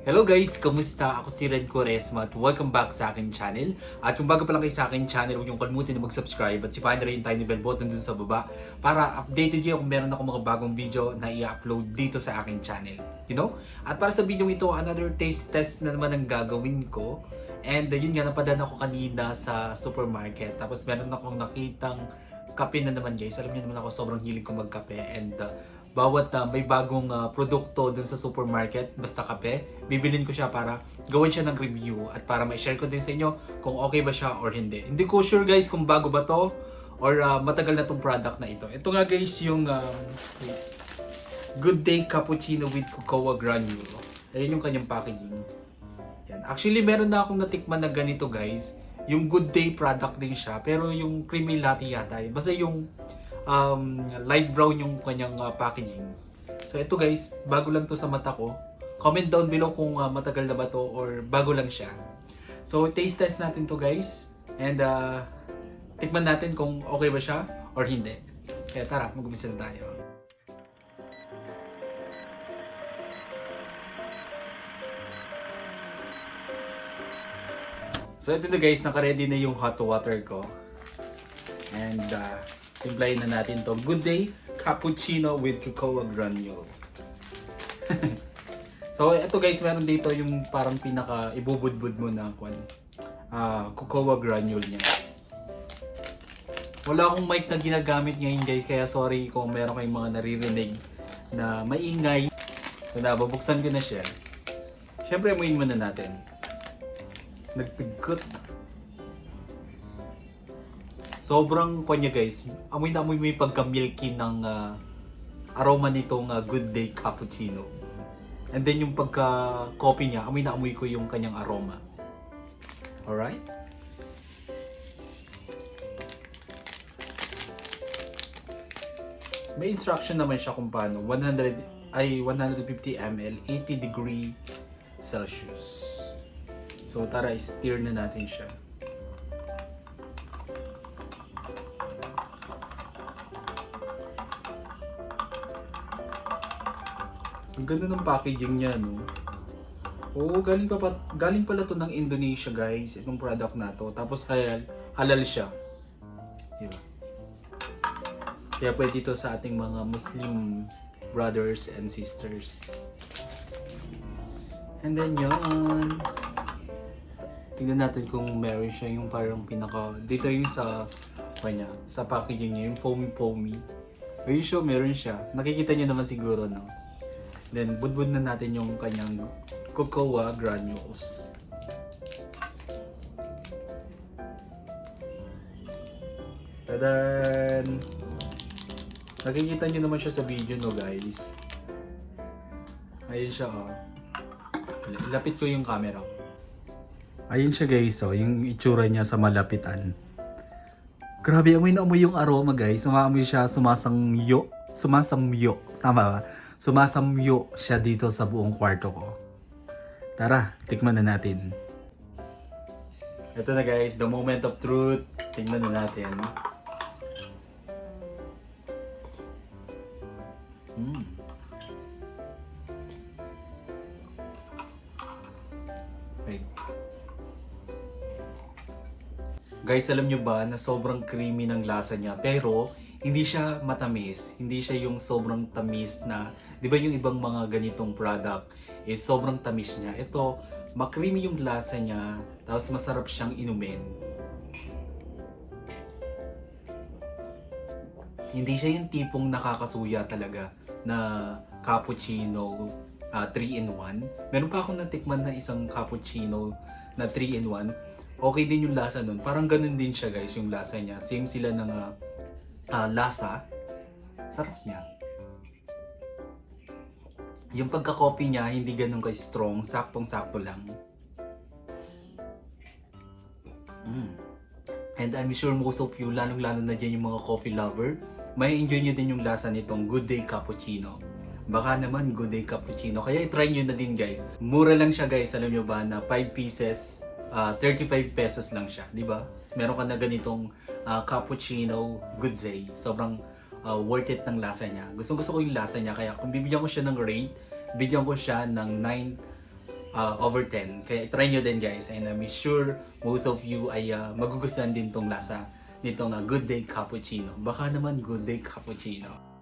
Hello guys! Kamusta? Ako si Red Quaresma at welcome back sa akin channel. At kung bago pa lang kayo sa akin channel, huwag niyong kalimutan na mag-subscribe at sipahin na rin yung tiny bell button dun sa baba para updated kayo kung meron ako mga bagong video na i-upload dito sa akin channel. You know? At para sa video ito, another taste test na naman ang gagawin ko. And yun nga, napadaan ako kanina sa supermarket. Tapos meron akong nakitang kape na naman guys. Alam niyo naman ako, sobrang hilig ko magkape. And bawat may bagong produkto dun sa supermarket, basta kape, bibilin ko siya para gawin siya ng review at para ma-share ko din sa inyo kung okay ba siya or hindi. Hindi ko sure guys kung bago ba to or matagal na tong product na ito. Ito nga guys yung Good Day Cappuccino with Cocoa Granule. Ayun yung kanyang packaging. Yan. Actually, meron na akong natikman na ganito guys. Yung Good Day product din siya, pero yung creamy latte yata. Basta yung light brown yung kanyang packaging. So ito guys, bago lang to sa mata ko. Comment down below kung matagal na ba to or bago lang siya. So taste test natin to guys. And tikman natin kung okay ba siya or hindi. Kaya tara, mag-umpisa na tayo. So ito na guys, naka-ready na yung hot water ko. And timplahin na natin to. Good Day Cappuccino with Cocoa Granule. So ito guys, meron dito yung parang pinaka ibubudbud mo na cocoa granule niya. Wala akong mic na ginagamit ngayon guys, kaya sorry kung meron kayong mga naririnig na maingay. So nabubuksan ko na siya. Siyempre amuin muna natin. Nagpigkot. Sobrang kanya guys, amoy na amoy mo yung pagka-milky ng aroma nitong Good Day Cappuccino. And then yung pagka-coffee niya, amoy na amoy ko yung kanyang aroma. Alright? May instruction naman siya kung paano. 150 ml, 80 degree Celsius. So tara, stir na natin siya. Ang ganda ng packaging niya, no? Oo, galing pala to ng Indonesia, guys. Itong product na to. Tapos halal siya. Diba? Kaya pwede ito sa ating mga Muslim brothers and sisters. And then yun. Tingnan natin kung meron siya yung parang pinaka... Dito yung sa packaging niya, yung foamy. Are you sure meron siya? Nakikita niyo naman siguro, no? Then, budbud na natin yung kanyang cocoa granules. Tadan! Nakikita nyo naman siya sa video, no guys? Ayun siya, oh. Ilapit ko yung camera. Ayun siya guys, oh. Yung itsura niya sa malapitan. Grabe, amoy na amoy yung aroma guys. Umaamoy siya, sumasamyo. Tama ba? Sumasamyo siya dito sa buong kwarto ko. Tara, tikman na natin. Ito na guys, the moment of truth. Tingnan na natin. Wait. Guys, alam nyo ba na sobrang creamy ng lasa niya, pero hindi siya matamis. Hindi siya yung sobrang tamis na, di ba yung ibang mga ganitong product is sobrang tamis niya. Ito, makreamy yung lasa niya, tapos masarap siyang inumin. Hindi siya yung tipong nakakasuya talaga na cappuccino 3-in-1. Meron pa akong natikman na isang cappuccino na 3-in-1. Okay din yung lasa nun. Parang ganun din siya guys, yung lasa niya. Same sila ng lasa. Sarap niya. Yung pagka-coffee niya, hindi ganun ka-strong. Saktong-sakto lang. And I'm sure most of you, lalong-lalo na dyan yung mga coffee lover, may enjoy nyo din yung lasa nitong Good Day Cappuccino. Baka naman Good Day Cappuccino. Kaya i-try nyo na din guys. Mura lang siya guys. Alam nyo ba na 5 pieces, 35 pesos lang siya. Diba? Meron ka na ganitong cappuccino Good Day. Sobrang worth it ng lasa niya. Gusto ko yung lasa niya. Kaya kung bibigyan ko siya ng rate, bigyan ko siya ng 9 over 10. Kaya try nyo din guys, and I'm sure most of you ay magugustuhan din tong lasa nitong Good Day Cappuccino. Baka naman Good Day Cappuccino.